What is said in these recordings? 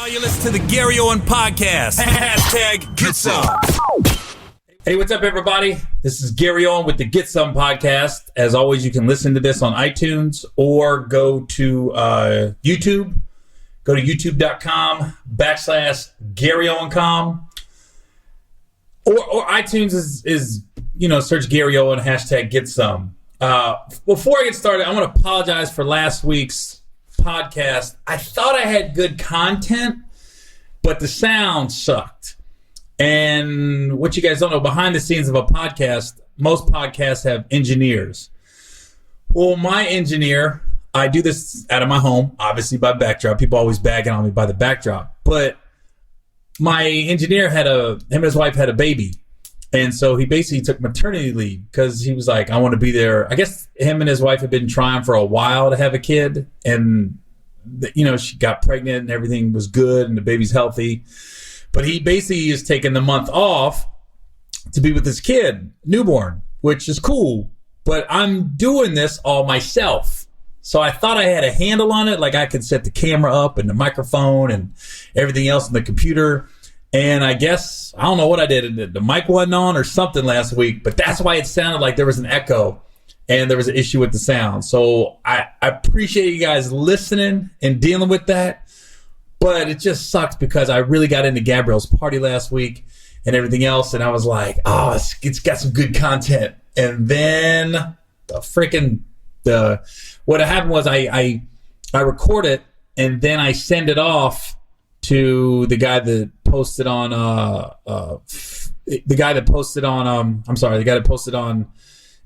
you listen to the Gary Owen Podcast. Hashtag Get Some. Hey, what's up, everybody? This is Gary Owen with the Get Some Podcast. As always, you can listen to this on iTunes or go to YouTube. Go to youtube.com/GaryOwenCom. Or iTunes is search Gary Owen, hashtag Get Some. Before I get started, I want to apologize for last week's podcast. I thought I had good content, but the sound sucked. And what you guys don't know, behind the scenes of a podcast, most podcasts have engineers. Well, my engineer, I do this out of my home, obviously by backdrop. People always bagging on me by the backdrop. But my engineer him and his wife had a baby. And so he basically took maternity leave because he was like, I want to be there. I guess him and his wife had been trying for a while to have a kid. And, she got pregnant and everything was good and the baby's healthy. But he basically is taking the month off to be with his kid, newborn, which is cool. But I'm doing this all myself. So I thought I had a handle on it. Like I could set the camera up and the microphone and everything else in the computer. And I guess, I don't know what I did. The mic wasn't on or something last week, but that's why it sounded like there was an echo and there was an issue with the sound. So I appreciate you guys listening and dealing with that. But it just sucks because I really got into Gabrielle's party last week and everything else. And I was like, oh, it's got some good content. And then what happened was I record it and then I send it off to the guy that posted on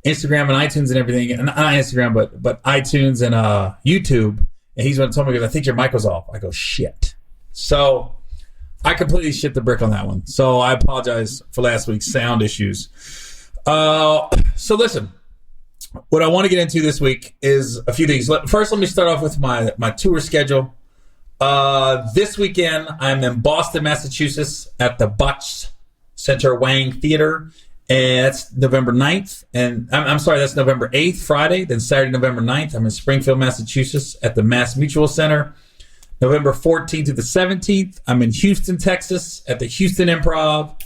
Instagram and iTunes and everything, and not Instagram, but iTunes and YouTube. And he's going to tell me, because I think your mic was off. I go, shit. So I completely shit the brick on that one. So I apologize for last week's sound issues. So listen, what I want to get into this week is a few things. First, let me start off with my tour schedule. This weekend, I'm in Boston, Massachusetts at the Botch Center Wang Theater. And that's November 9th. And I'm sorry, that's November 8th, Friday. Then Saturday, November 9th, I'm in Springfield, Massachusetts at the Mass Mutual Center. November 14th to the 17th, I'm in Houston, Texas at the Houston Improv.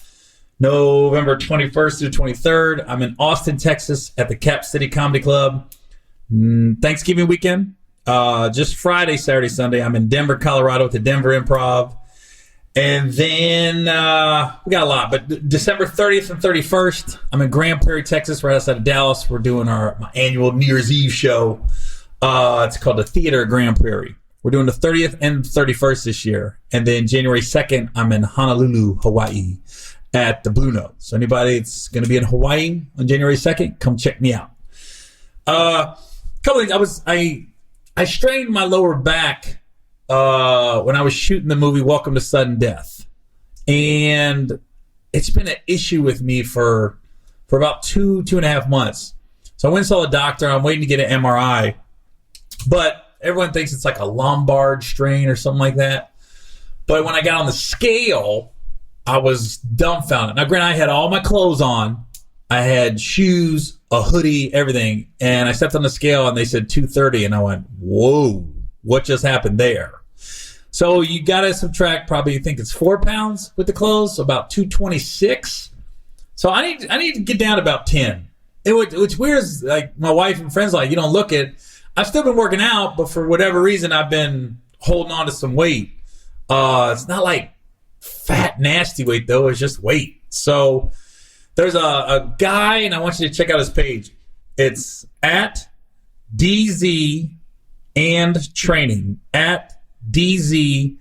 November 21st to the 23rd, I'm in Austin, Texas at the Cap City Comedy Club. Thanksgiving weekend, just Friday, Saturday, Sunday, I'm in Denver, Colorado at the Denver Improv. And then we got a lot, but December 30th and 31st, I'm in Grand Prairie, Texas, right outside of Dallas. We're doing my annual New Year's Eve show. It's called the Theater of Grand Prairie. We're doing the 30th and 31st this year. And then January 2nd, I'm in Honolulu, Hawaii at the Blue Note. So anybody that's going to be in Hawaii on January 2nd, come check me out. Couple things. I strained my lower back when I was shooting the movie Welcome to Sudden Death. And it's been an issue with me for about two and a half months. So I went and saw a doctor. I'm waiting to get an MRI. But everyone thinks it's like a lumbar strain or something like that. But when I got on the scale, I was dumbfounded. Now, granted, I had all my clothes on. I had shoes, a hoodie, everything. And I stepped on the scale and they said 230. And I went, whoa. What just happened there? So you got to subtract probably, you think it's 4 pounds with the clothes, so about 226. So I need to get down to about 10. Which weird is, like, my wife and friends like, you don't look it. I've still been working out, but for whatever reason, I've been holding on to some weight. It's not like fat, nasty weight, though. It's just weight. So there's a guy, and I want you to check out his page. It's at DZ and Training, at DZ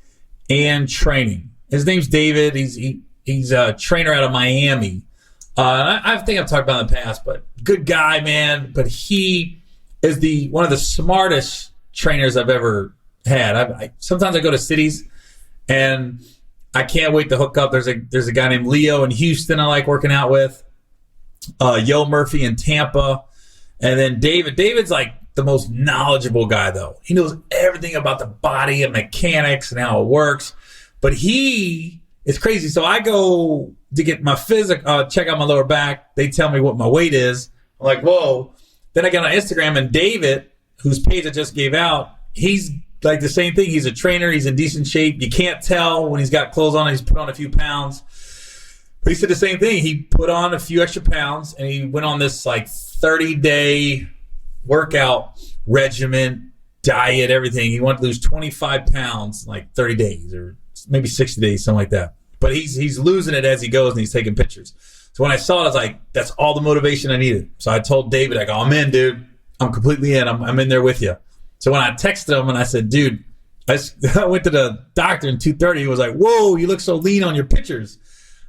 and Training. His name's David. He's a trainer out of Miami. I think I've talked about it in the past, but good guy, man. But he is one of the smartest trainers I've ever had. Sometimes I go to cities and I can't wait to hook up. There's a guy named Leo in Houston I like working out with. Yo Murphy in Tampa. And then David. David's like the most knowledgeable guy, though. He knows everything about the body and mechanics and how it works. But he is crazy. So I go to get my check out my lower back. They tell me what my weight is. I'm like, whoa. Then I get on Instagram, and David, whose page I just gave out, he's like the same thing. He's a trainer. He's in decent shape. You can't tell when he's got clothes on. He's put on a few pounds. But he said the same thing. He put on a few extra pounds, and he went on this like 30-day workout regimen, diet, everything. He wanted to lose 25 pounds in like 30 days or maybe 60 days, something like that. But he's losing it as he goes, and he's taking pictures. So when I saw it, I was like, that's all the motivation I needed. So I told David, I go, I'm in, dude. I'm completely in. I'm in there with you. So when I texted him and I said, dude, I went to the doctor in 2:30. He was like, whoa, you look so lean on your pictures.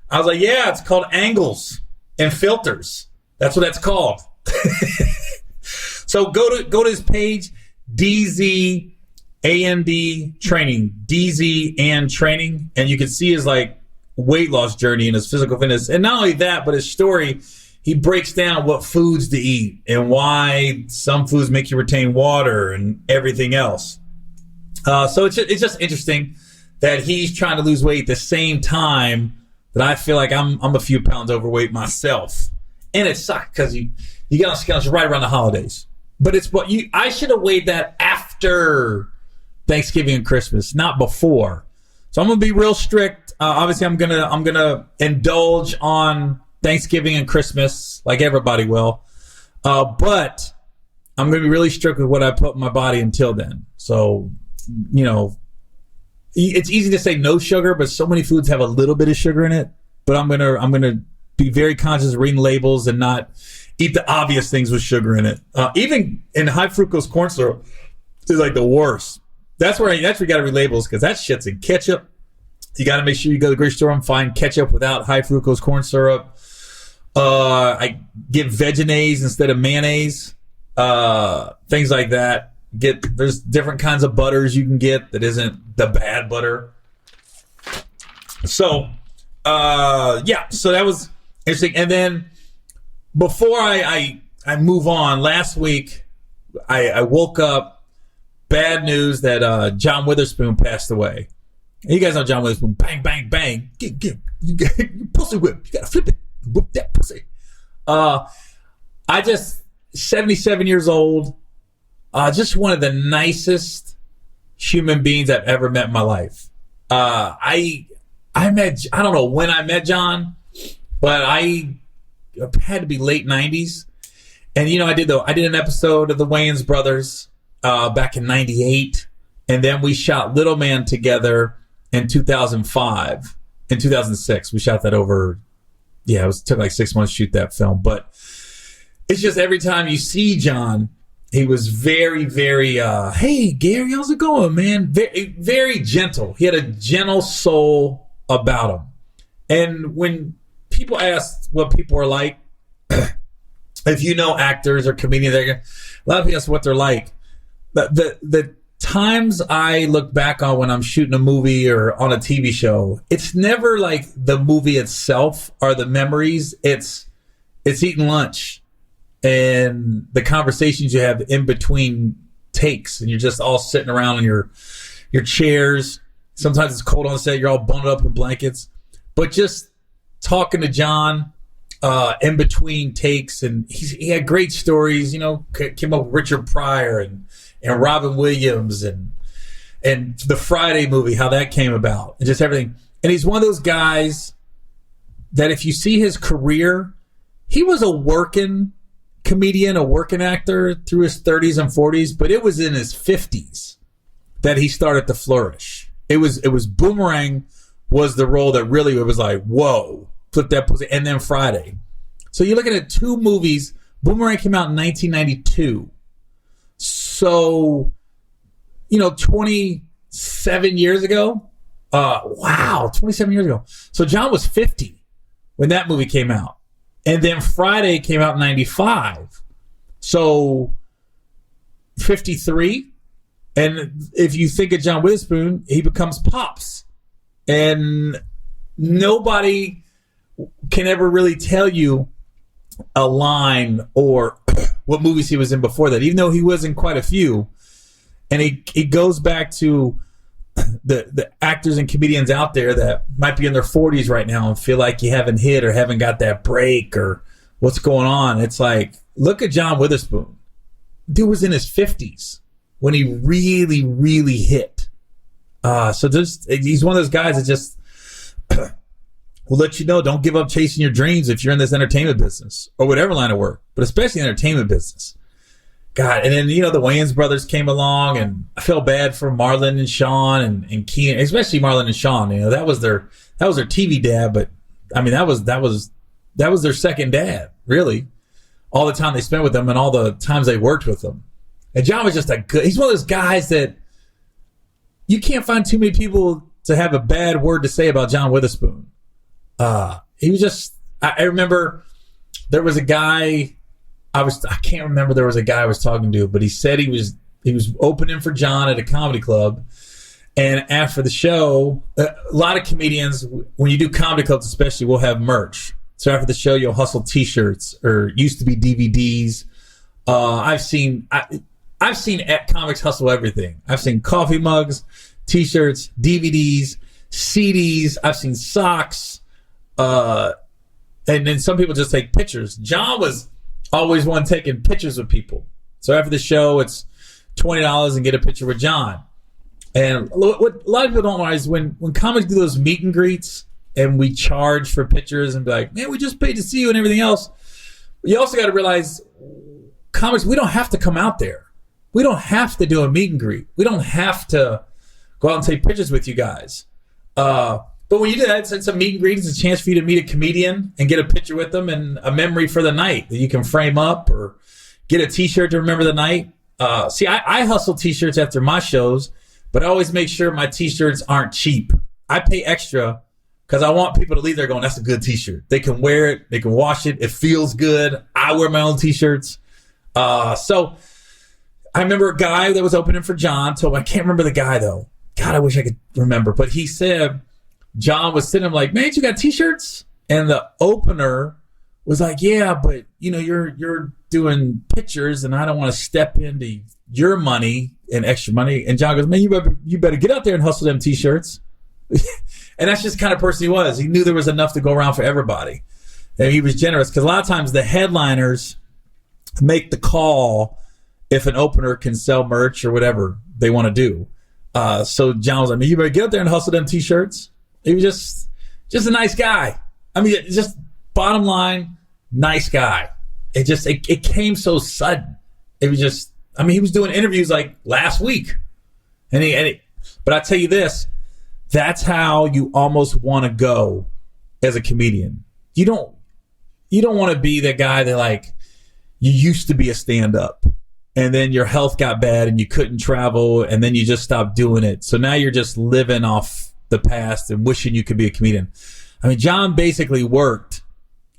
I was like, yeah, it's called angles and filters. That's what that's called. So go to his page, DZ and training, DZ and training, and you can see his like weight loss journey and his physical fitness. And not only that, but his story, he breaks down what foods to eat and why some foods make you retain water and everything else. So it's just interesting that he's trying to lose weight at the same time that I feel like I'm a few pounds overweight myself. And it sucks because you get on scales right around the holidays. But it's what I should have weighed that after Thanksgiving and Christmas, not before. So I'm gonna be real strict. Obviously, I'm gonna indulge on Thanksgiving and Christmas like everybody will, but I'm gonna be really strict with what I put in my body until then. So, you know, it's easy to say no sugar, but so many foods have a little bit of sugar in it. But I'm gonna be very conscious of reading labels and not eat the obvious things with sugar in it. Even in high fructose corn syrup is like the worst. That's where you got to read labels because that shit's in ketchup. You got to make sure you go to the grocery store and find ketchup without high fructose corn syrup. I get Vegenaise instead of mayonnaise. Things like that. There's different kinds of butters you can get that isn't the bad butter. So, so that was interesting. And then before I move on, last week I woke up, bad news that John Witherspoon passed away. You guys know John Witherspoon. Bang, bang, bang. Get pussy whip. You gotta flip it. Whip that pussy. 77 years old. Just one of the nicest human beings I've ever met in my life. I don't know when I met John, but I had to be late 90s. And, you know, I did an episode of the Wayans brothers back in 98. And then we shot Little Man together in 2005. In 2006, we shot that over. Yeah, took like 6 months to shoot that film. But it's just every time you see John, he was very, very, hey, Gary, how's it going, man? Very, very gentle. He had a gentle soul about him. And when people ask what people are like, if you know actors or comedians, a lot of people ask what they're like. The times I look back on when I'm shooting a movie or on a TV show, it's never like the movie itself or the memories. It's eating lunch and the conversations you have in between takes, and you're just all sitting around in your chairs. Sometimes it's cold on set. You're all bundled up in blankets, but just talking to John in between takes, and he had great stories. You know, came up with Richard Pryor and Robin Williams and the Friday movie, how that came about, and just everything. And he's one of those guys that if you see his career, he was a working comedian, a working actor through his 30s and 40s, but it was in his 50s that he started to flourish. It was Boomerang was the role that really, it was like, whoa, flip that pussy, and then Friday. So you're looking at two movies. Boomerang came out in 1992. So, 27 years ago. Wow, 27 years ago. So John was 50 when that movie came out. And then Friday came out in 95. So 53. And if you think of John Witherspoon, he becomes Pops. And nobody can ever really tell you a line or what movies he was in before that, even though he was in quite a few. And he goes back to the actors and comedians out there that might be in their 40s right now and feel like you haven't hit or haven't got that break or what's going on. It's like, look at John Witherspoon. Dude was in his 50s when he really, really hit. So he's one of those guys that just will let you know, don't give up chasing your dreams if you're in this entertainment business or whatever line of work, but especially entertainment business. God, and then, the Wayans brothers came along, and I felt bad for Marlon and Sean and Keenan, especially Marlon and Sean. That was their TV dad, but I mean, that was their second dad, really. All the time they spent with them and all the times they worked with them. And John was just he's one of those guys that you can't find too many people to have a bad word to say about John Witherspoon. He was just, I remember there was a guy, I can't remember, there was a guy I was talking to, but he said he was opening for John at a comedy club. And after the show, a lot of comedians, when you do comedy clubs especially, will have merch. So after the show, you'll hustle T-shirts, or used to be DVDs. I've seen comics hustle everything. I've seen coffee mugs, T-shirts, DVDs, CDs. I've seen socks. And then some people just take pictures. John was always one taking pictures with people. So after the show, it's $20 and get a picture with John. And what a lot of people don't realize is when comics do those meet and greets and we charge for pictures and be like, man, we just paid to see you and everything else. You also got to realize comics, we don't have to come out there. We don't have to do a meet and greet. We don't have to go out and take pictures with you guys. But when you do that, it's a meet and greet. It's a chance for you to meet a comedian and get a picture with them and a memory for the night that you can frame up or get a T-shirt to remember the night. See, I hustle T-shirts after my shows, but I always make sure my T-shirts aren't cheap. I pay extra because I want people to leave there going, that's a good T-shirt. They can wear it. They can wash it. It feels good. I wear my own T-shirts. So I remember a guy that was opening for John. I can't remember the guy, though. God, I wish I could remember. But he said, John was sitting there like, man, you got T-shirts? And the opener was like, yeah, but you're doing pictures and I don't want to step into your money and extra money. And John goes, man, you better get out there and hustle them T-shirts. And that's just the kind of person he was. He knew there was enough to go around for everybody. And he was generous because a lot of times the headliners make the call if an opener can sell merch or whatever they want to do. So John was like, man, you better get out there and hustle them T-shirts. He was just a nice guy. I mean, just bottom line, nice guy. It came so sudden. It was just, I mean, he was doing interviews like last week. But I tell you this, that's how you almost want to go as a comedian. You don't want to be that guy that like, you used to be a stand-up and then your health got bad and you couldn't travel and then you just stopped doing it. So now you're just living off the past and wishing you could be a comedian. I mean, John basically worked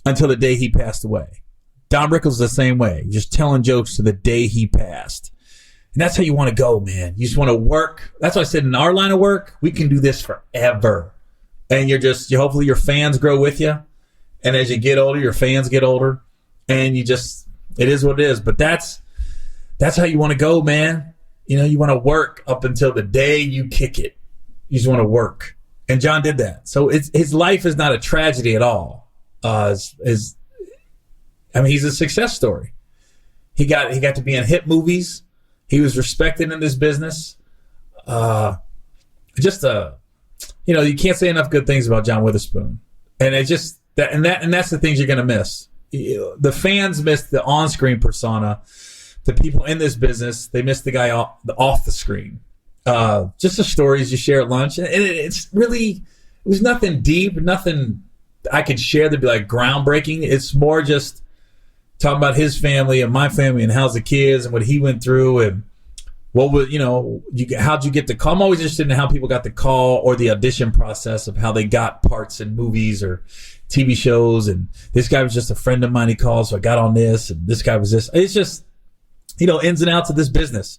until the day he passed away. Don Rickles the same way, just telling jokes to the day he passed. And that's how you want to go, man. You just want to work. That's why I said in our line of work, we can do this forever. And hopefully your fans grow with you. And as you get older, your fans get older. And it is what it is. But that's how you want to go, man. You want to work up until the day you kick it. You just want to work. And John did that. So his life is not a tragedy at all. He's a success story. He got to be in hit movies. He was respected in this business. You can't say enough good things about John Witherspoon. And it's just that, and that's the things you're going to miss. The fans miss the on-screen persona. The people in this business, they miss the guy off the screen. Just the stories you share at lunch. And it was nothing deep, nothing I could share that'd be like groundbreaking. It's more just talking about his family and my family and how's the kids and what he went through and what was, how'd you get the call? I'm always interested in how people got the call or the audition process of how they got parts in movies or TV shows. And this guy was just a friend of mine he called, so I got on this, and this guy was this. It's just, ins and outs of this business.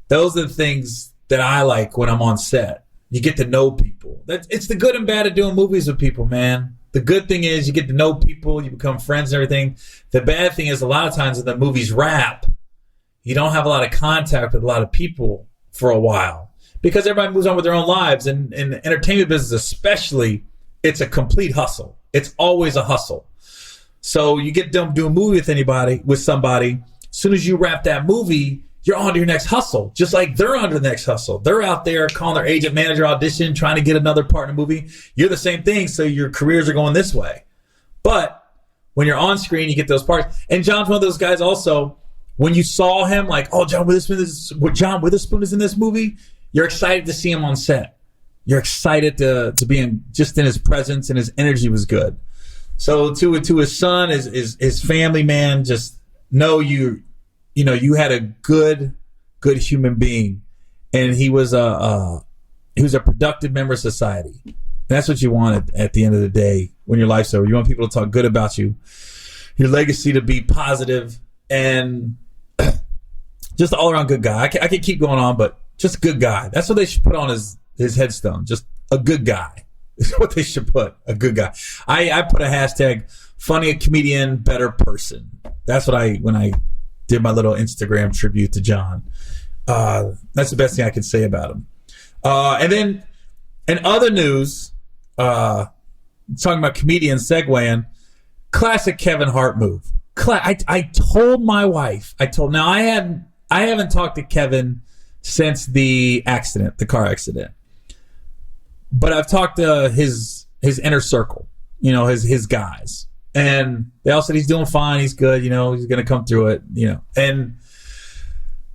Those are the things that I like when I'm on set. You get to know people. It's the good and bad of doing movies with people, man. The good thing is you get to know people, you become friends and everything. The bad thing is a lot of times when the movies wrap, you don't have a lot of contact with a lot of people for a while because everybody moves on with their own lives. And in the entertainment business especially, it's a complete hustle. It's always a hustle. So you get done doing a movie with somebody, as soon as you wrap that movie, you're on to your next hustle. Just like they're on to the next hustle. They're out there calling their agent, manager, audition, trying to get another part in a movie. You're the same thing, so your careers are going this way. But when you're on screen, you get those parts. And John's one of those guys also, when you saw him, like, oh, John Witherspoon is in this movie, you're excited to see him on set. You're excited to be in his presence, and his energy was good. So to his son, his family, man, just know you had a good human being, and he was a productive member of society. And that's what you want at the end of the day when your life's over. You want people to talk good about you, your legacy to be positive, and just an all around good guy. I could keep going on, but just a good guy. That's what they should put on his headstone. Just a good guy is what they should put. A good guy. I put a hashtag funny comedian, better person. That's what when I did my little Instagram tribute to John. That's the best thing I could say about him. And then in other news, talking about comedians, segueing, classic Kevin Hart move. I told my wife, now I haven't talked to Kevin since the car accident. But I've talked to his inner circle, his guys. And they all said he's doing fine, he's good, he's going to come through it, And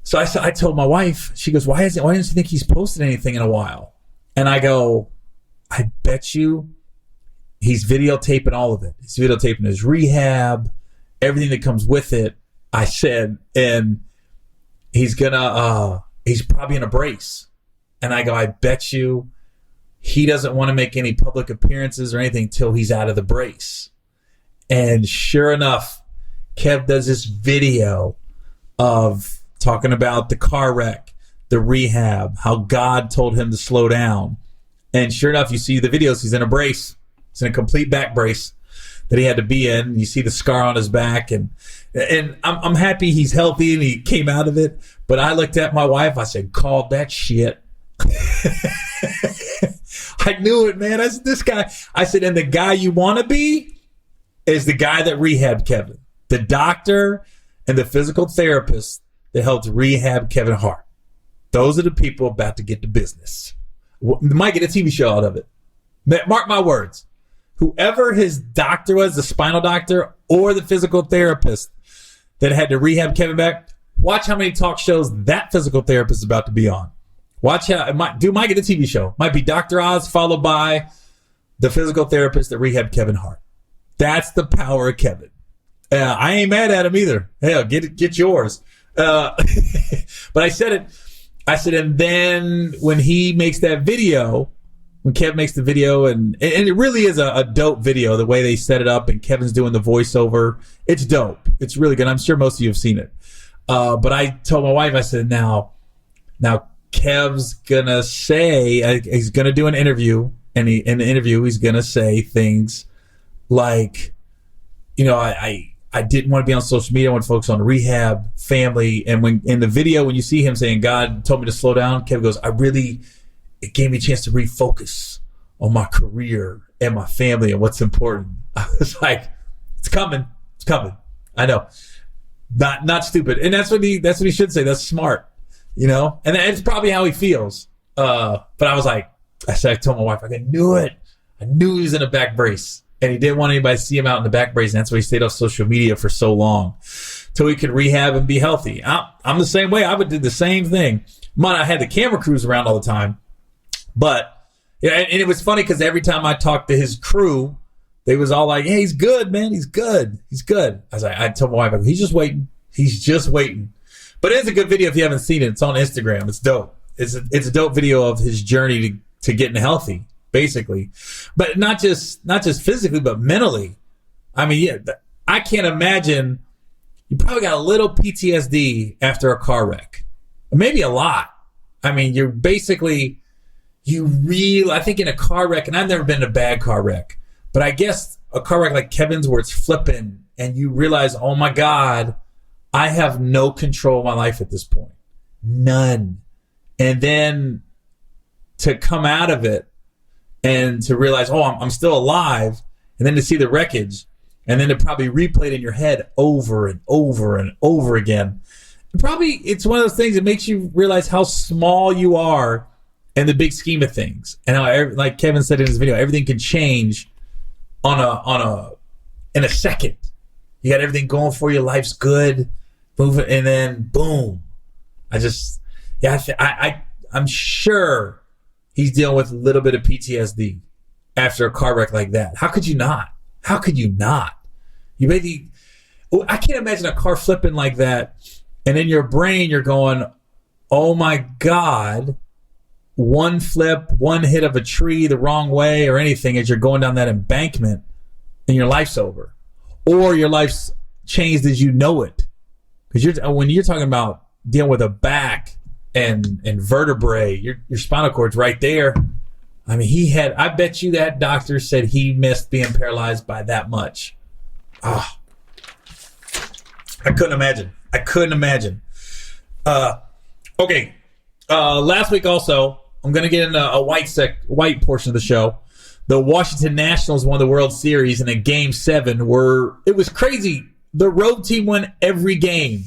so I told my wife, she goes, why didn't you think he's posted anything in a while? And I go, I bet you he's videotaping all of it. He's videotaping his rehab, everything that comes with it. I said, and he's probably in a brace. And I go, I bet you he doesn't want to make any public appearances or anything till he's out of the brace. And sure enough, Kev does this video of talking about the car wreck, the rehab, how God told him to slow down. And sure enough, you see the videos. He's in a brace. He's in a complete back brace that he had to be in. You see the scar on his back. And I'm happy he's healthy and he came out of it. But I looked at my wife. I said, called that shit. I knew it, man. I said, this guy. I said, and the guy you want to be is the guy that rehabbed Kevin. The doctor and the physical therapist that helped rehab Kevin Hart. Those are the people about to get to business. Might get a TV show out of it. Mark my words. Whoever his doctor was, the spinal doctor or the physical therapist that had to rehab Kevin back, watch how many talk shows that physical therapist is about to be on. Watch how it might get a TV show. Might be Dr. Oz followed by the physical therapist that rehabbed Kevin Hart. That's the power of Kevin. I ain't mad at him either. Hell, get yours. But I said it. I said, and then when he makes that video, when Kev makes the video, and it really is a dope video, the way they set it up, and Kevin's doing the voiceover. It's dope. It's really good. I'm sure most of you have seen it. But I told my wife, I said, now Kev's gonna say, he's gonna do an interview, and in the interview, he's gonna say things like, I didn't want to be on social media. I want to focus on rehab, family. And when in the video, when you see him saying, God told me to slow down, Kevin goes, it gave me a chance to refocus on my career and my family and what's important. I was like, it's coming. I know. Not stupid. And that's what he should say. That's smart, and it's probably how he feels. But I told my wife, I knew it. I knew he was in a back brace. And he didn't want anybody to see him out in the back brace. And that's why he stayed off social media for so long till he could rehab and be healthy. I'm the same way. I would do the same thing. I had the camera crews around all the time. But, and it was funny because every time I talked to his crew, they was all like, hey, he's good, man. He's good. I told my wife, he's just waiting. But it is a good video if you haven't seen it. It's on Instagram. It's dope. It's a dope video of his journey to getting healthy. Basically, but not just physically, but mentally. I mean, I can't imagine. You probably got a little PTSD after a car wreck, maybe a lot. I mean, I think in a car wreck, and I've never been in a bad car wreck, but I guess a car wreck like Kevin's where it's flipping and you realize, oh my God, I have no control of my life at this point. None. And then to come out of it, and to realize, oh, I'm still alive, and then to see the wreckage, and then to probably replay it in your head over and over and over again. probably it's one of those things that makes you realize how small you are in the big scheme of things, and how, like Kevin said in his video, everything can change in a second. You got everything going for you, life's good, moving, and then boom. I'm sure he's dealing with a little bit of PTSD after a car wreck like that. How could you not? How could you not? I can't imagine a car flipping like that, and in your brain you're going, oh my God, one flip, one hit of a tree the wrong way or anything as you're going down that embankment and your life's over. Or your life's changed as you know it. Because when you're talking about dealing with a back and vertebrae, your spinal cord's right there. I mean, I bet you that doctor said he missed being paralyzed by that much. I couldn't imagine. Okay. Last week also, I'm going to get into a white portion of the show. The Washington Nationals won the World Series in a Game 7 where it was crazy. The road team won every game.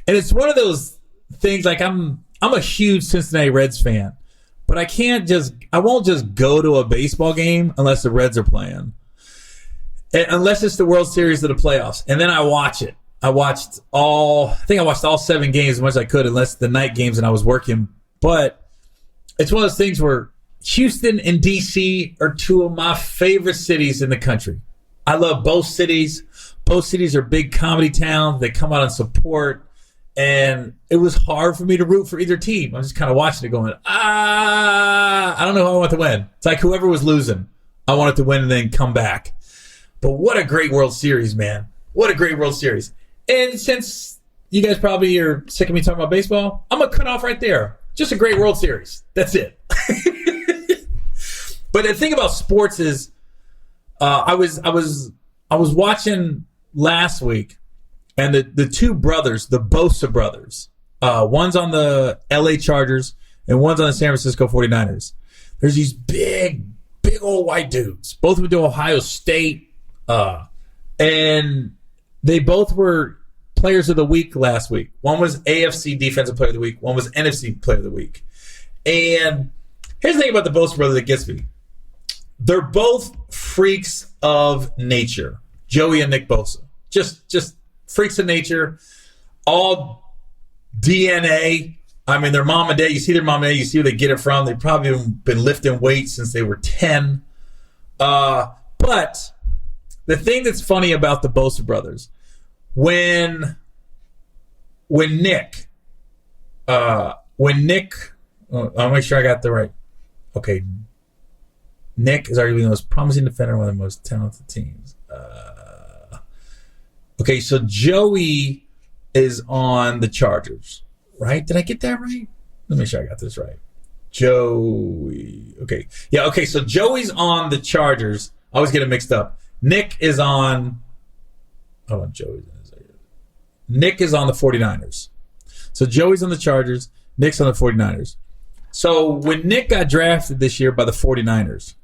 And it's one of those things, like I'm a huge Cincinnati Reds fan, but I won't just go to a baseball game unless the Reds are playing. Unless it's the World Series or the playoffs. And then I watch it. I watched all 7 games as much as I could, unless the night games and I was working. But it's one of those things where Houston and DC are two of my favorite cities in the country. I love both cities. Both cities are big comedy towns. They come out and support. And it was hard for me to root for either team. I'm just kind of watching it going, I don't know who I want to win. It's like whoever was losing, I wanted to win and then come back. But what a great World Series, man. What a great World Series. And since you guys probably are sick of me talking about baseball, I'm going to cut off right there. Just a great World Series. That's it. But the thing about sports is, I was watching last week, and the two brothers, the Bosa brothers, one's on the LA Chargers and one's on the San Francisco 49ers. There's these big old white dudes. Both went to Ohio State, and they both were players of the week last week. One was AFC Defensive Player of the Week. One was NFC Player of the Week. And here's the thing about the Bosa brothers that gets me. They're both freaks of nature. Joey and Nick Bosa. Just freaks of nature. All DNA. I mean, their mom and dad, you see their mom and dad, you see where they get it from. They've probably been lifting weights since they were 10. But the thing that's funny about the Bosa brothers, when Nick, I'll make sure I got the right. Okay. Nick is arguably the most promising defender, one of the most talented teams. Okay, so Joey is on the Chargers, right? Did I get that right? Let me make sure I got this right. Joey. Okay. Yeah, okay, so Joey's on the Chargers. I always get it mixed up. Nick is on... Hold on, Joey's... Nick is on the 49ers. So Joey's on the Chargers. Nick's on the 49ers. So when Nick got drafted this year by the 49ers,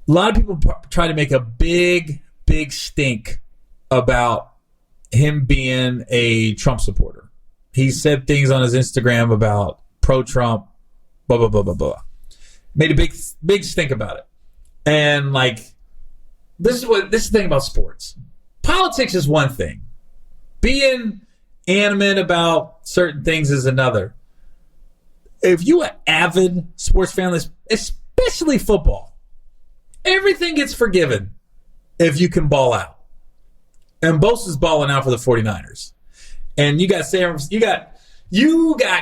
a lot of people try to make a big stink about him being a Trump supporter. He said things on his Instagram about pro-Trump, blah, blah, blah, blah, blah. Made a big stink about it. And like, this is the thing about sports. Politics is one thing. Being animate about certain things is another. If you an avid sports fan, especially football, everything gets forgiven if you can ball out. And Bosa's balling out for the 49ers. And you got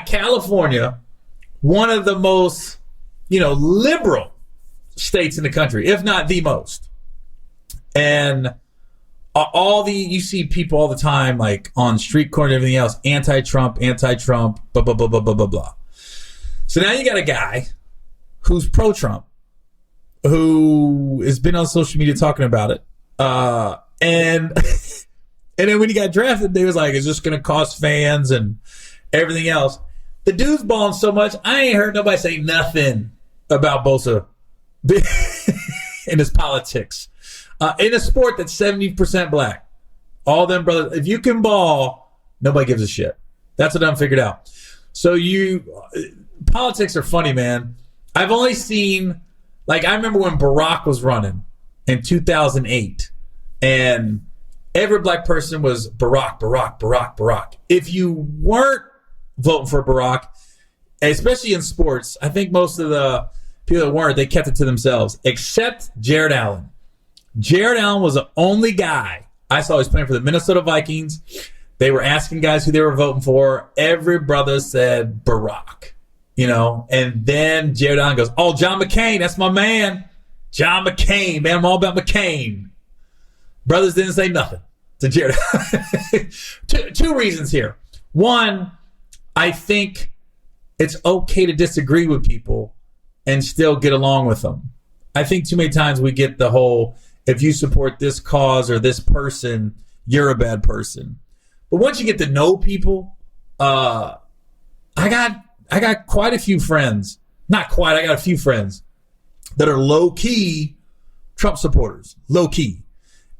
California, one of the most, liberal states in the country, if not the most. And you see people all the time, like on street corners and everything else, anti-Trump, blah, blah, blah, blah, blah, blah, blah. So now you got a guy who's pro-Trump, who has been on social media talking about it. And then when he got drafted, they was like, is this going to cost fans and everything else? The dude's balling so much, I ain't heard nobody say nothing about Bosa in his politics. In a sport that's 70% black. All them brothers, if you can ball, nobody gives a shit. That's what I'm figured out. So politics are funny, man. I've only seen, like, I remember when Barack was running in 2008, and every black person was Barack, Barack, Barack, Barack. If you weren't voting for Barack, especially in sports, I think most of the people that weren't, they kept it to themselves, except Jared Allen. Jared Allen was the only guy I saw. He was playing for the Minnesota Vikings. They were asking guys who they were voting for. Every brother said Barack, and then Jared Allen goes, oh, John McCain, that's my man. John McCain, man, I'm all about McCain. Brothers didn't say nothing to Jared. Two reasons here. One, I think it's okay to disagree with people and still get along with them. I think too many times we get the whole, if you support this cause or this person, you're a bad person. But once you get to know people, I got quite a few friends. Not quite, I got a few friends that are low-key Trump supporters. Low-key.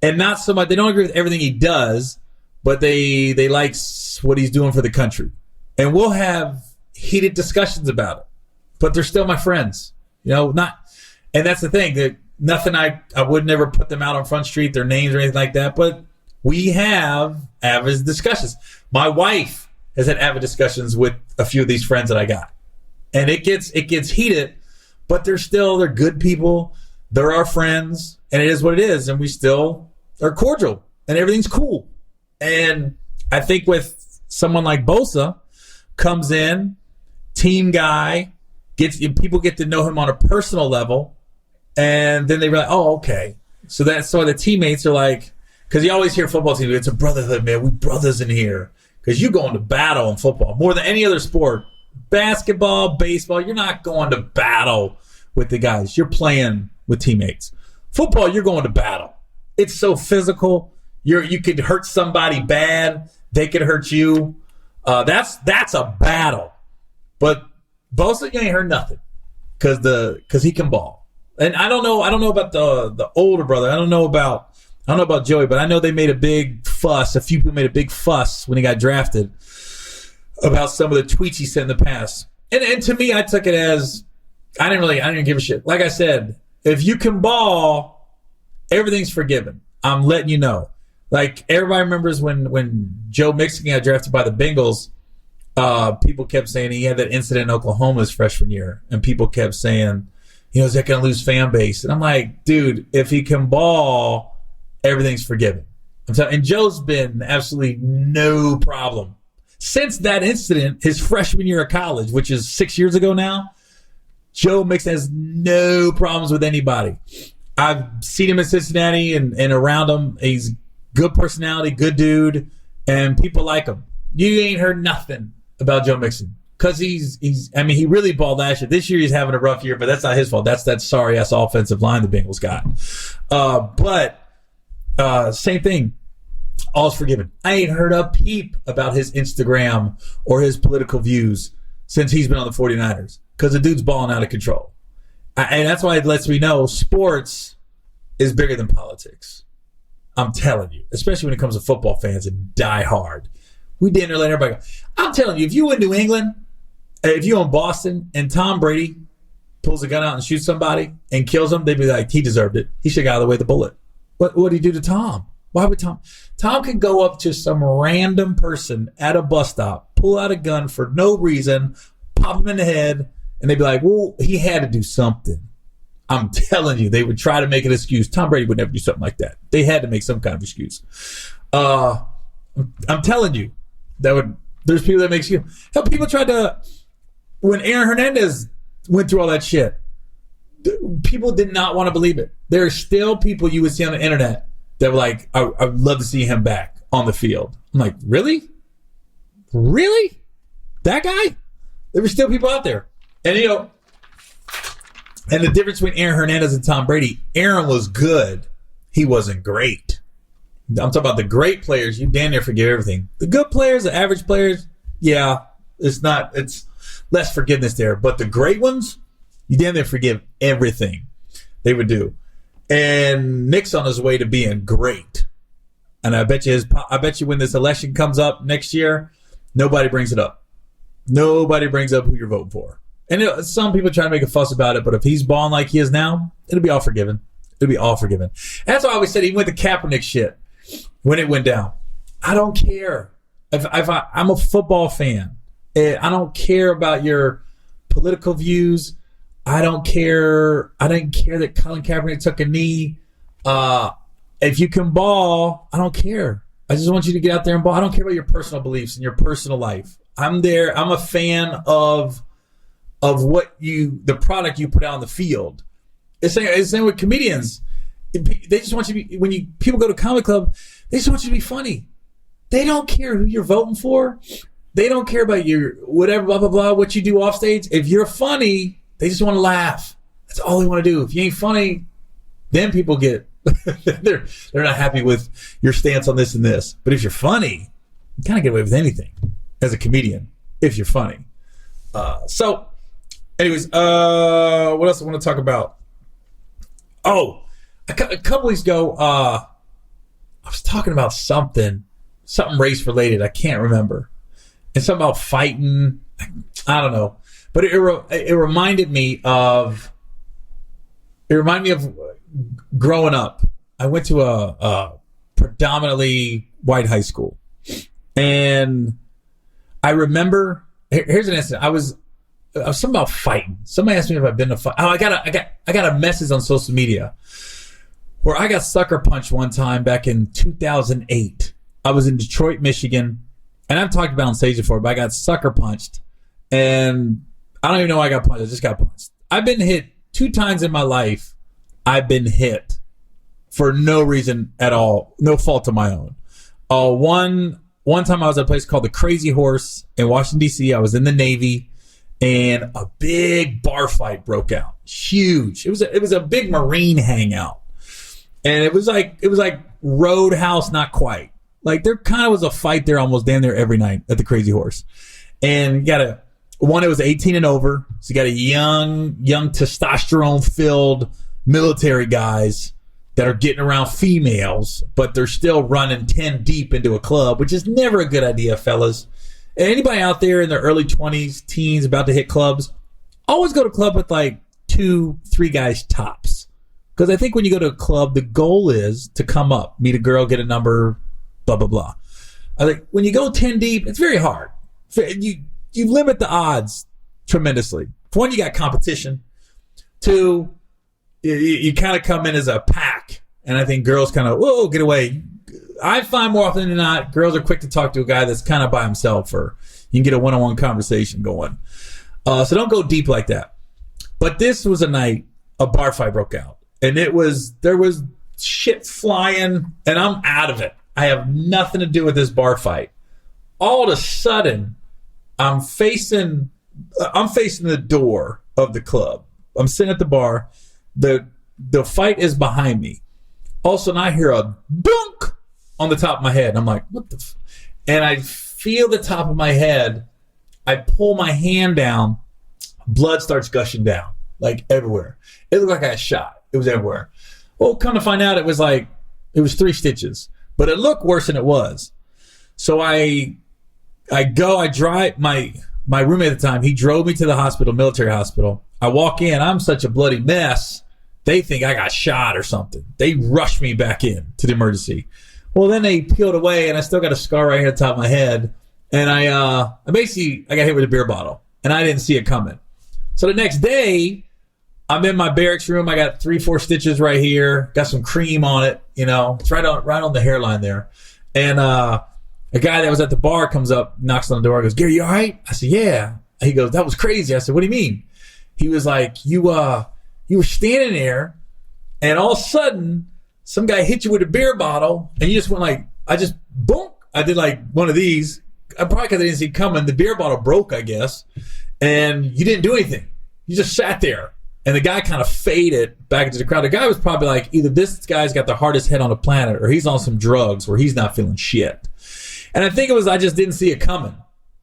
And not so much, they don't agree with everything he does, but they like what he's doing for the country. And we'll have heated discussions about it. But they're still my friends. And that's the thing, that nothing, I would never put them out on Front Street, their names or anything like that, but we have avid discussions. My wife has had avid discussions with a few of these friends that I got. And it gets heated, but they're good people. They're our friends, and it is what it is, and we still are cordial, and everything's cool. And I think with someone like Bosa, comes in, team guy, people get to know him on a personal level, and then they realize, oh, okay. So that's why the teammates are like, because you always hear football teams, it's a brotherhood, man. We brothers in here. Because you go into battle in football more than any other sport. Basketball, baseball, you're not going to battle with the guys. You're playing with teammates. Football, you're going to battle. It's so physical. You could hurt somebody bad. They could hurt you. That's a battle. But Bosa, you ain't heard nothing because he can ball. And I don't know about the older brother. I don't know about Joey, but I know they made a big fuss. A few people made a big fuss when he got drafted about some of the tweets he said in the past. And to me, I took it as I didn't give a shit. Like I said, if you can ball, everything's forgiven. I'm letting you know. Like everybody remembers when Joe Mixon got drafted by the Bengals, people kept saying he had that incident in Oklahoma his freshman year, and people kept saying, is that going to lose fan base? And I'm like, dude, if he can ball, everything's forgiven. And Joe's been absolutely no problem. Since that incident, his freshman year of college, which is 6 years ago now, Joe Mixon has no problems with anybody. I've seen him in Cincinnati and around him. He's good personality, good dude, and people like him. You ain't heard nothing about Joe Mixon. Because he really balled last year. This year he's having a rough year, but that's not his fault. That's that sorry-ass offensive line the Bengals got. But same thing. All's forgiven. I ain't heard a peep about his Instagram or his political views since he's been on the 49ers. Because the dude's balling out of control. And that's why it lets me know sports is bigger than politics. I'm telling you. Especially when it comes to football fans and die hard. We didn't let everybody go. I'm telling you, if you in New England, if you in Boston and Tom Brady pulls a gun out and shoots somebody and kills him, they'd be like, he deserved it. He should have got out of the way of the bullet. What did he do to Tom? Why would Tom? Tom could go up to some random person at a bus stop, pull out a gun for no reason, pop him in the head, and they'd be like, well, he had to do something. I'm telling you, they would try to make an excuse. Tom Brady would never do something like that. They had to make some kind of excuse. I'm telling you, there's people that make you. Hell, people tried to, when Aaron Hernandez went through all that shit, people did not want to believe it. There are still people you would see on the internet that were like, I'd love to see him back on the field. I'm like, really? Really? That guy? There were still people out there. And, and the difference between Aaron Hernandez and Tom Brady, Aaron was good. He wasn't great. I'm talking about the great players. You damn near forgive everything. The good players, the average players, yeah, it's less forgiveness there. But the great ones, you damn near forgive everything they would do. And Nick's on his way to being great. And I bet you when this election comes up next year, Nobody brings it up. Nobody brings up who you're voting for. And some people try to make a fuss about it, but if he's balling like he is now, it'll be all forgiven. It'll be all forgiven. And that's why I always said, even with the Kaepernick shit, when it went down, I don't care. I'm a football fan. I don't care about your political views. I don't care. I didn't care that Colin Kaepernick took a knee. If you can ball, I don't care. I just want you to get out there and ball. I don't care about your personal beliefs and your personal life. I'm there. I'm a fan of what the product you put out on the field. It's the same with comedians. They just want you to be, when people go to comedy club, they just want you to be funny. They don't care who you're voting for. They don't care about your whatever, blah, blah, blah, what you do off stage. If you're funny, they just want to laugh. That's all they want to do. If you ain't funny, then people get, they're not happy with your stance on this and this. But if you're funny, you kind of get away with anything as a comedian, if you're funny. So, anyways, what else I want to talk about? Oh, a couple weeks ago, I was talking about something race related. I can't remember. And something about fighting. I don't know. But it reminded me of growing up. I went to a predominantly white high school. And I remember, here's an incident. I was something about fighting. Somebody asked me if I've been to fight. Oh, I got a message on social media where I got sucker punched one time back in 2008. I was in Detroit, Michigan, and I've talked about on stage before, but I got sucker punched, and I don't even know why I got punched. I just got punched. I've been hit 2 times in my life. I've been hit for no reason at all, no fault of my own. One time I was at a place called the Crazy Horse in Washington, D.C. I was in the Navy, and a big bar fight broke out. Huge. It was a big Marine hangout. And it was like Roadhouse, not quite. Like there kind of was a fight there almost damn near every night at the Crazy Horse. And you got it was 18 and over. So you got a young testosterone filled military guys that are getting around females, but they're still running 10 deep into a club, which is never a good idea, fellas. And anybody out there in their early 20s, teens about to hit clubs, always go to club with like 2-3 guys tops. Because I think when you go to a club, the goal is to come up, meet a girl, get a number, blah, blah, blah. I think when you go 10 deep, it's very hard. You limit the odds tremendously. For one, you got competition. 2, you kind of come in as a pack. And I think girls kind of, whoa, get away. I find more often than not, girls are quick to talk to a guy that's kind of by himself, or you can get a one-on-one conversation going. So don't go deep like that. But this was a night a bar fight broke out. And there was shit flying, and I'm out of it. I have nothing to do with this bar fight. All of a sudden, I'm facing the door of the club. I'm sitting at the bar. The fight is behind me. All of a sudden, I hear a dunk on the top of my head. And I'm like, what the f-? And I feel the top of my head. I pull my hand down. Blood starts gushing down, like everywhere. It looked like I got shot. It was everywhere. Well, come to find out, it was 3 stitches. But it looked worse than it was. So I drive, my roommate at the time, he drove me to the hospital, military hospital. I walk in, I'm such a bloody mess. They think I got shot or something. They rushed me back in to the emergency. Well, then they peeled away, and I still got a scar right here at the top of my head. And I got hit with a beer bottle, and I didn't see it coming. So the next day, I'm in my barracks room. I got 3-4 stitches right here. Got some cream on it. You know, it's right on the hairline there. And a guy that was at the bar comes up, knocks on the door, goes, "Gary, you all right?" I said, "Yeah." He goes, "That was crazy." I said, "What do you mean?" He was like, "You were standing there, and all of a sudden, some guy hit you with a beer bottle, and you just went like, boom. I did like one of these. Probably because I didn't see it coming. The beer bottle broke, I guess, and you didn't do anything. You just sat there." And the guy kind of faded back into the crowd. The guy was probably like, either this guy's got the hardest head on the planet, or he's on some drugs where he's not feeling shit. And I think it was, I just didn't see it coming,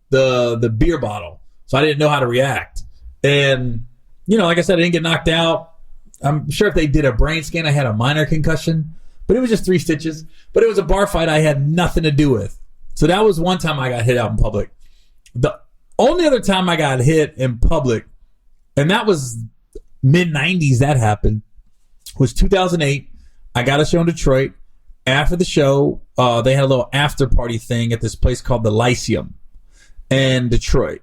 the beer bottle. So I didn't know how to react. And, you know, like I said, I didn't get knocked out. I'm sure if they did a brain scan, I had a minor concussion. But it was just 3 stitches. But it was a bar fight I had nothing to do with. So that was one time I got hit out in public. The only other time I got hit in public, and that was mid-90s that happened, was 2008. I got a show in Detroit. After the show, they had a little after-party thing at this place called the Lyceum in Detroit.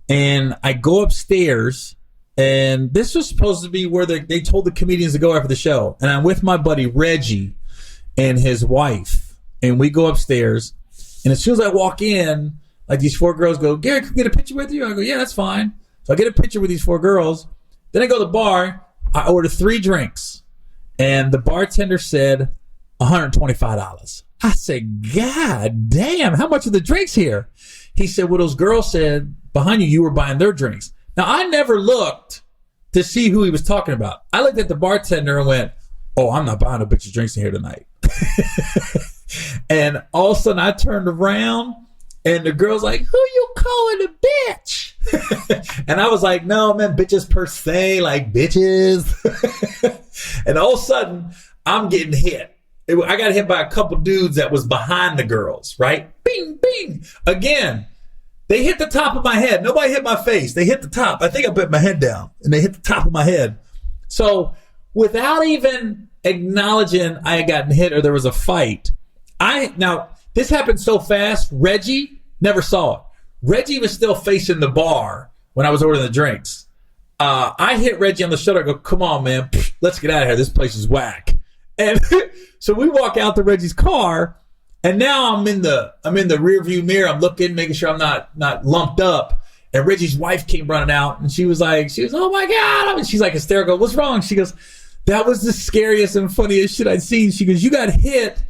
And I go upstairs, and this was supposed to be where they told the comedians to go after the show. And I'm with my buddy Reggie and his wife, and we go upstairs. And as soon as I walk in, like these 4 girls go, Gary, can we get a picture with you? I go, yeah, that's fine. So I get a picture with these 4 girls. Then I go to the bar. I order 3 drinks. And the bartender said $125. I said, God damn, how much are the drinks here? He said, well, those girls said behind you were buying their drinks. Now, I never looked to see who he was talking about. I looked at the bartender and went, oh, I'm not buying a bitch of drinks in here tonight. And all of a sudden I turned around and the girl's like, who you calling a bitch? And I was like, no, man, bitches per se, like bitches. And all of a sudden I'm getting hit. I got hit by a couple dudes that was behind the girls, right? Bing, bing. Again, they hit the top of my head. Nobody hit my face. They hit the top. I think I put my head down and they hit the top of my head. So without even acknowledging I had gotten hit or there was a fight, now this happened so fast, Reggie never saw it. Reggie was still facing the bar when I was ordering the drinks. I hit Reggie on the shoulder. I go, come on, man. Let's get out of here. This place is whack. And so we walk out to Reggie's car, and now I'm in the rear view mirror. I'm looking, making sure I'm not lumped up. And Reggie's wife came running out, and she was, oh my God. I mean, she's like hysterical. What's wrong? She goes, that was the scariest and funniest shit I'd seen. She goes, you got hit,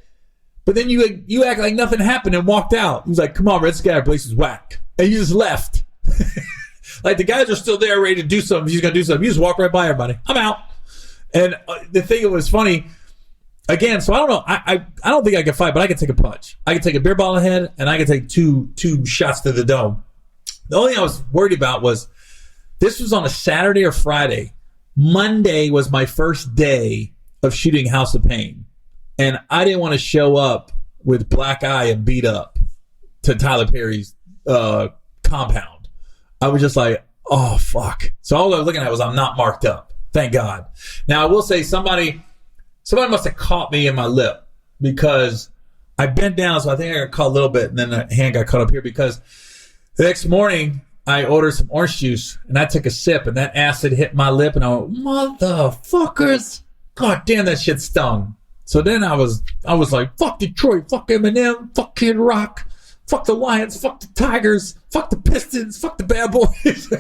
but then you act like nothing happened and walked out. He was like, come on, Red Sky, place is whack. And you just left. Like the guys are still there ready to do something. He's going to do something. You just walk right by everybody. I'm out. And the thing that was funny, again, so I don't know. I don't think I can fight, but I can take a punch. I can take a beer ball in the head, and I can take two shots to the dome. The only thing I was worried about was this was on a Saturday or Friday. Monday was my first day of shooting House of Pain. And I didn't want to show up with black eye and beat up to Tyler Perry's compound. I was just like, oh, fuck. So all I was looking at was I'm not marked up. Thank God. Now, I will say somebody must have caught me in my lip because I bent down, so I think I got caught a little bit, and then the hand got caught up here because the next morning I ordered some orange juice, and I took a sip, and that acid hit my lip, and I went, motherfuckers. God damn, that shit stung. So then I was like, fuck Detroit, fuck Eminem, fuck Kid Rock, fuck the Lions, fuck the Tigers, fuck the Pistons, fuck the Bad Boys.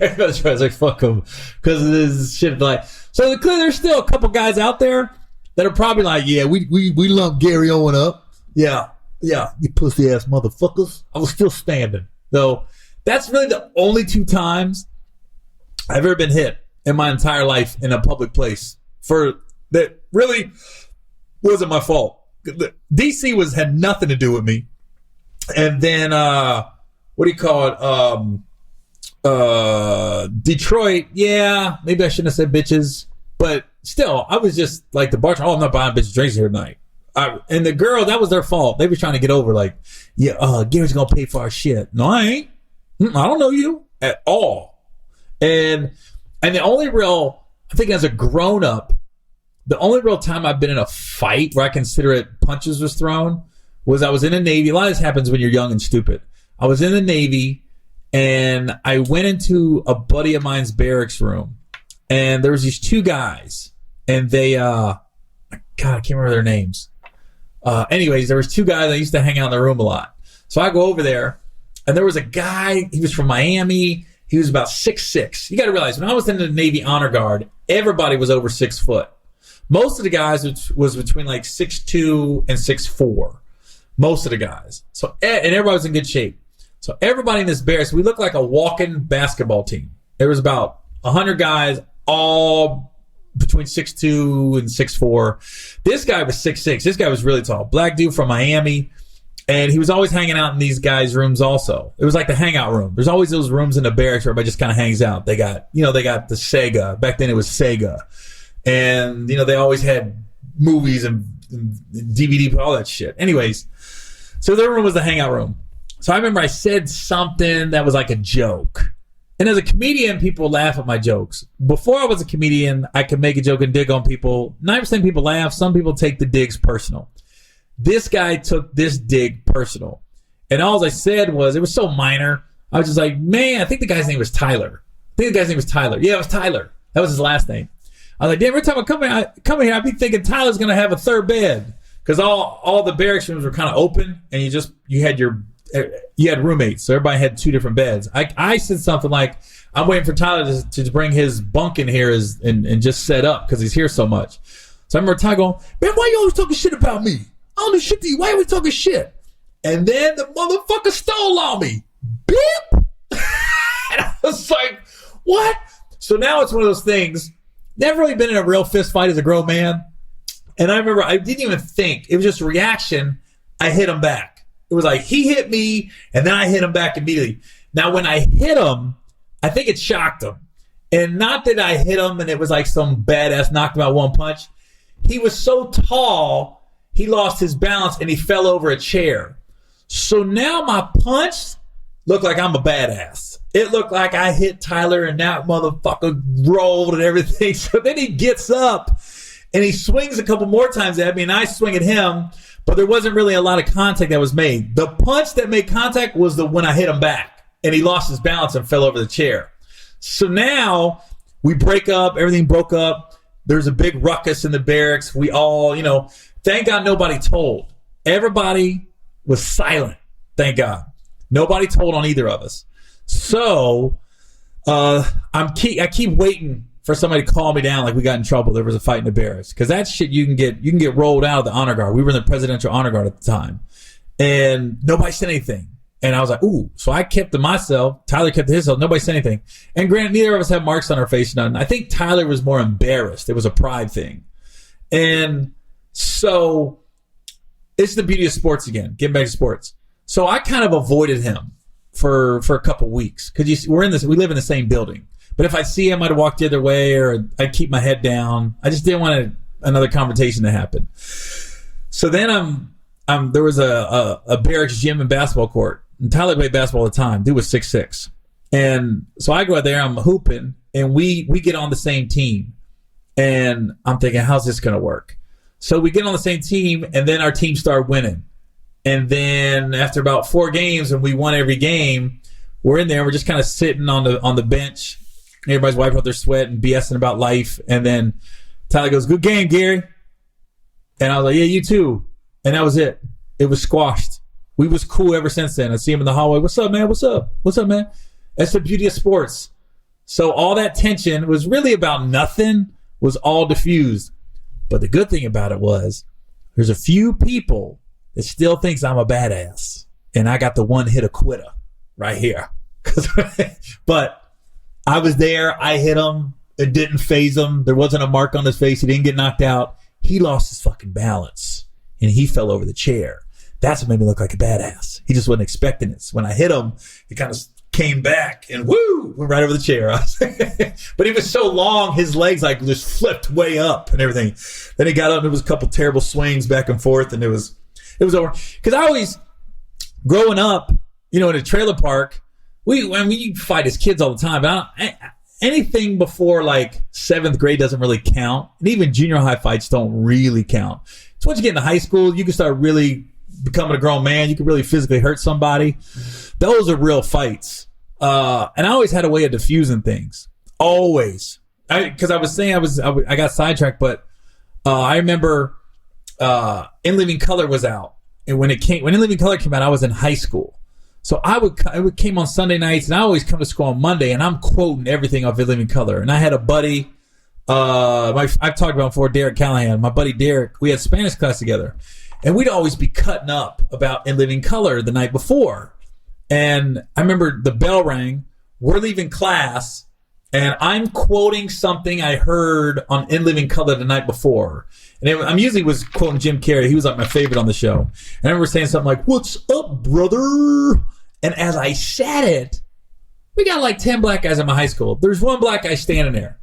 Everybody's like, fuck them, because of this shit. Like, so clearly there's still a couple guys out there that are probably like, yeah, we lump Gary Owen up. Yeah, you pussy ass motherfuckers. I was still standing. So that's really the only 2 times I've ever been hit in my entire life in a public place. For that really wasn't my fault. DC had nothing to do with me. And then what do you call it? Detroit, yeah, maybe I shouldn't have said bitches, but still, I was just like the bartender. Oh, I'm not buying bitches drinks here tonight. And the girl, that was their fault. They were trying to get over like, yeah, Gary's gonna pay for our shit. No, I ain't. I don't know you at all. And the only real, I think as a grown up, the only real time I've been in a fight where I consider it punches was thrown was I was in the Navy. A lot of this happens when you're young and stupid. I was in the Navy and I went into a buddy of mine's barracks room and there was these 2 guys and they, God, I can't remember their names. Anyways, there was 2 guys that used to hang out in the room a lot. So I go over there and there was a guy, he was from Miami. He was about 6'6". You got to realize when I was in the Navy Honor Guard, everybody was over 6 foot. Most of the guys was between like 6'2" and 6'4". Most of the guys. So, and everybody was in good shape. So everybody in this barracks, we looked like a walking basketball team. There was about 100 guys, all between 6'2" and 6'4". This guy was 6'6". This guy was really tall. Black dude from Miami. And he was always hanging out in these guys' rooms also. It was like the hangout room. There's always those rooms in the barracks where everybody just kind of hangs out. They got the Sega. Back then it was Sega. And, they always had movies and DVD, all that shit. Anyways, so their room was the hangout room. So I remember I said something that was like a joke. And as a comedian, people laugh at my jokes. Before I was a comedian, I could make a joke and dig on people. 90% of people laugh. Some people take the digs personal. This guy took this dig personal. And all I said was, it was so minor. I was just like, man, I think the guy's name was Tyler. Yeah, it was Tyler. That was his last name. I was like, damn, every time I come here, I'd be thinking Tyler's going to have a third bed. Because all the barracks rooms were kind of open, and you had roommates, so everybody had two different beds. I said something like, I'm waiting for Tyler to bring his bunk in here and just set up because he's here so much. So I remember Tyler going, man, why you always talking shit about me? I don't do shit to you. Why are we talking shit? And then the motherfucker stole on me. Beep! And I was like, what? So now it's one of those things. Never really been in a real fist fight as a grown man. And I remember I didn't even think. It was just a reaction. I hit him back. It was like he hit me, and then I hit him back immediately. Now, when I hit him, I think it shocked him. And not that I hit him and it was like some badass knocked him out one punch. He was so tall, he lost his balance, and he fell over a chair. So now my punch looked like I'm a badass. It looked like I hit Tyler, and that motherfucker rolled and everything. So then he gets up, and he swings a couple more times at me, and I swing at him, but there wasn't really a lot of contact that was made. The punch that made contact was when I hit him back, and he lost his balance and fell over the chair. So now we break up. Everything broke up. There's a big ruckus in the barracks. We all, thank God nobody told. Everybody was silent. Thank God. Nobody told on either of us. So I keep waiting for somebody to call me down like we got in trouble. There was a fight in the barracks. Because that shit you can get rolled out of the honor guard. We were in the presidential honor guard at the time. And nobody said anything. And I was like, ooh. So I kept to myself. Tyler kept to himself. Nobody said anything. And granted, neither of us had marks on our face. None. I think Tyler was more embarrassed. It was a pride thing. And so it's the beauty of sports again. Getting back to sports. So I kind of avoided him for a couple weeks. Because we live in the same building. But if I see him, I'd walk the other way, or I'd keep my head down. I just didn't want another conversation to happen. So then there was a barracks gym and basketball court. And Tyler played basketball all the time. Dude was 6'6". And so I go out there, I'm hooping, and we get on the same team. And I'm thinking, how's this going to work? So we get on the same team, and then our team started winning. And then after about 4 games, and we won every game, we're in there, and we're just kind of sitting on the bench. Everybody's wiping out their sweat and BSing about life. And then Tyler goes, good game, Gary. And I was like, yeah, you too. And that was it. It was squashed. We was cool ever since then. I see him in the hallway. What's up, man? What's up? What's up, man? That's the beauty of sports. So all that tension was really about nothing, was all diffused. But the good thing about it was there's a few people that still thinks I'm a badass. And I got the one hit quitter right here. But I was there. I hit him. It didn't faze him. There wasn't a mark on his face. He didn't get knocked out. He lost his fucking balance, and he fell over the chair. That's what made me look like a badass. He just wasn't expecting it. So when I hit him, he kind of came back and went right over the chair. But he was so long, his legs like just flipped way up and everything. Then he got up, and there was a couple terrible swings back and forth, and it was over. Because I always, growing up, in a trailer park, we fight as kids all the time. But anything before like 7th grade doesn't really count. And even junior high fights don't really count. So once you get into high school, you can start really becoming a grown man. You can really physically hurt somebody. Those are real fights. And I always had a way of diffusing things. Always. Because I was saying I got sidetracked, but I remember In Living Color was out. And when In Living Color came out, I was in high school. So it came on Sunday nights, and I always come to school on Monday, and I'm quoting everything off In Living Color. And I had a buddy, I've talked about before, Derek Callahan, my buddy Derek. We had Spanish class together, and we'd always be cutting up about In Living Color the night before. And I remember the bell rang, we're leaving class, and I'm quoting something I heard on In Living Color the night before. And I usually was quoting Jim Carrey. He was like my favorite on the show. And I remember saying something like, "What's up, brother?" And as I said it, we got like 10 black guys in my high school. There's one black guy standing there.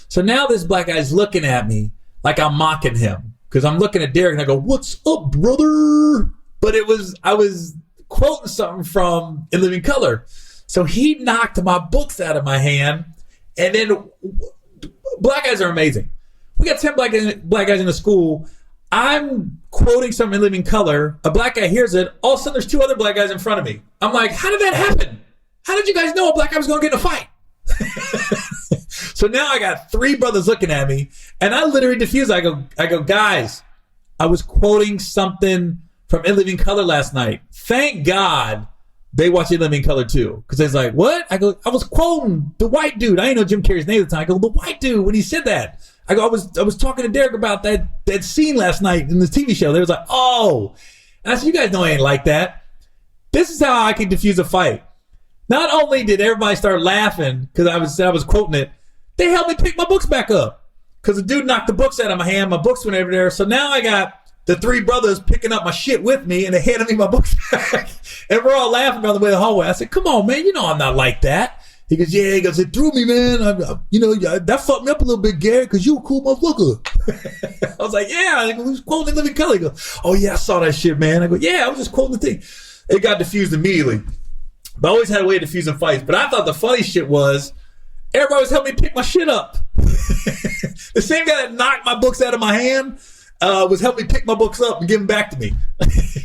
So now this black guy's looking at me like I'm mocking him. Because I'm looking at Derek and I go, "What's up, brother?" But I was quoting something from In Living Color. So he knocked my books out of my hand. And then black guys are amazing. We got 10 black guys in the school. I'm quoting something In Living Color. A black guy hears it. All of a sudden, there's 2 other black guys in front of me. I'm like, how did that happen? How did you guys know a black guy was going to get in a fight? So now I got 3 brothers looking at me, and I literally diffuse. I go, guys, I was quoting something from In Living Color last night. Thank God they watched In Living Color too. Because it's like, what? I go, I was quoting the white dude. I didn't know Jim Carrey's name at the time. I go, the white dude, when he said that. I go, I was talking to Derek about that scene last night in the TV show. They was like, oh. And I said, you guys know I ain't like that. This is how I can diffuse a fight. Not only did everybody start laughing because I was quoting it, they helped me pick my books back up. Because the dude knocked the books out of my hand. My books went over there. So now I got the 3 brothers picking up my shit with me, and they handed me my books back. And we're all laughing on the way to the hallway. I said, come on, man. You know I'm not like that. He goes, yeah. He goes, it threw me, man. That fucked me up a little bit, Gary, because you a cool motherfucker. I was like, yeah. I go, who's quoting In Living Color? He goes, oh, yeah, I saw that shit, man. I go, yeah, I was just quoting the thing. It got diffused immediately. But I always had a way of diffusing fights. But I thought the funny shit was everybody was helping me pick my shit up. The same guy that knocked my books out of my hand was helping me pick my books up and give them back to me.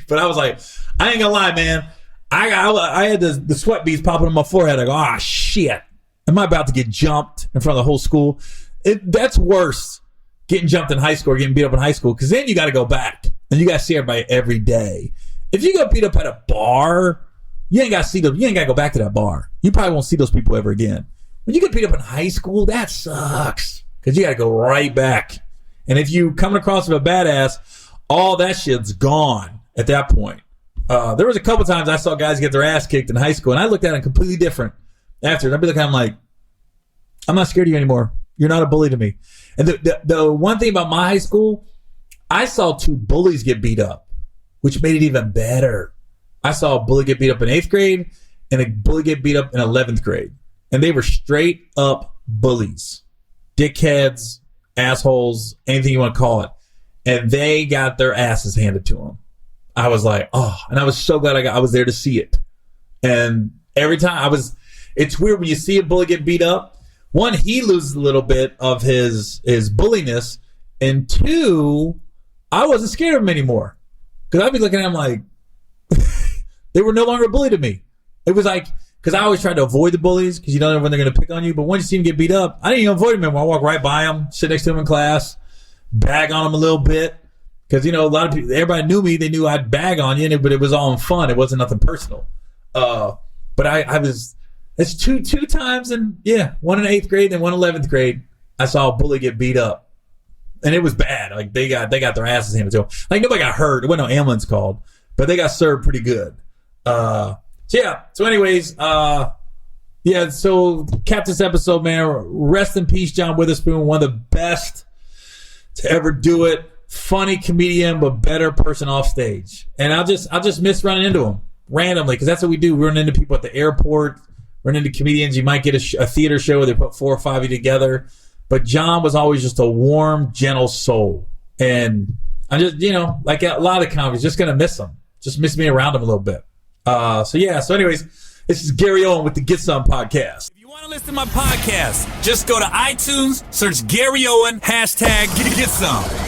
But I was like, I ain't gonna lie, man. I had the sweat beads popping on my forehead. I go, ah, shit. Am I about to get jumped in front of the whole school? That's worse, getting jumped in high school or getting beat up in high school, because then you got to go back and you got to see everybody every day. If you got beat up at a bar, you ain't got to see them. You ain't got to go back to that bar. You probably won't see those people ever again. When you get beat up in high school, that sucks because you got to go right back. And if you come across with a badass, all that shit's gone at that point. There was a couple times I saw guys get their ass kicked in high school, and I looked at them completely different after. I'd be looking at them like, I'm not scared of you anymore. You're not a bully to me. And the one thing about my high school, I saw 2 bullies get beat up, which made it even better. I saw a bully get beat up in 8th grade and a bully get beat up in 11th grade. And they were straight up bullies. Dickheads, assholes, anything you want to call it. And they got their asses handed to them. I was like, oh, and I was so glad I was there to see it. And every time it's weird when you see a bully get beat up. 1, he loses a little bit of his bulliness. And 2, I wasn't scared of him anymore. Because I'd be looking at him like, they were no longer a bully to me. It was like, because I always tried to avoid the bullies because you don't know when they're going to pick on you. But once you see them get beat up, I didn't even avoid them anymore. I walk right by them, sit next to them in class, bag on them a little bit. Because, a lot of people, everybody knew me. They knew I'd bag on you, but it was all in fun. It wasn't nothing personal. But it's two times, and yeah, 1 in 8th grade and 1 in 11th grade, I saw a bully get beat up. And it was bad. Like, they got their asses handed to them. Like, nobody got hurt. There wasn't no ambulance called. But they got served pretty good. So anyways, so cap this episode, man. Rest in peace, John Witherspoon, one of the best to ever do it. Funny comedian, but better person off stage. And I'll just miss running into him randomly, because that's what we do. We run into people at the airport, run into comedians. You might get a theater show where they put 4 or 5 of you together. But John was always just a warm, gentle soul. And I'm just, like a lot of comedies, just going to miss him. Just miss me around him a little bit. So anyways, this is Gary Owen with the Get Some Podcast. If you want to listen to my podcast, just go to iTunes, search Gary Owen, #GetSome.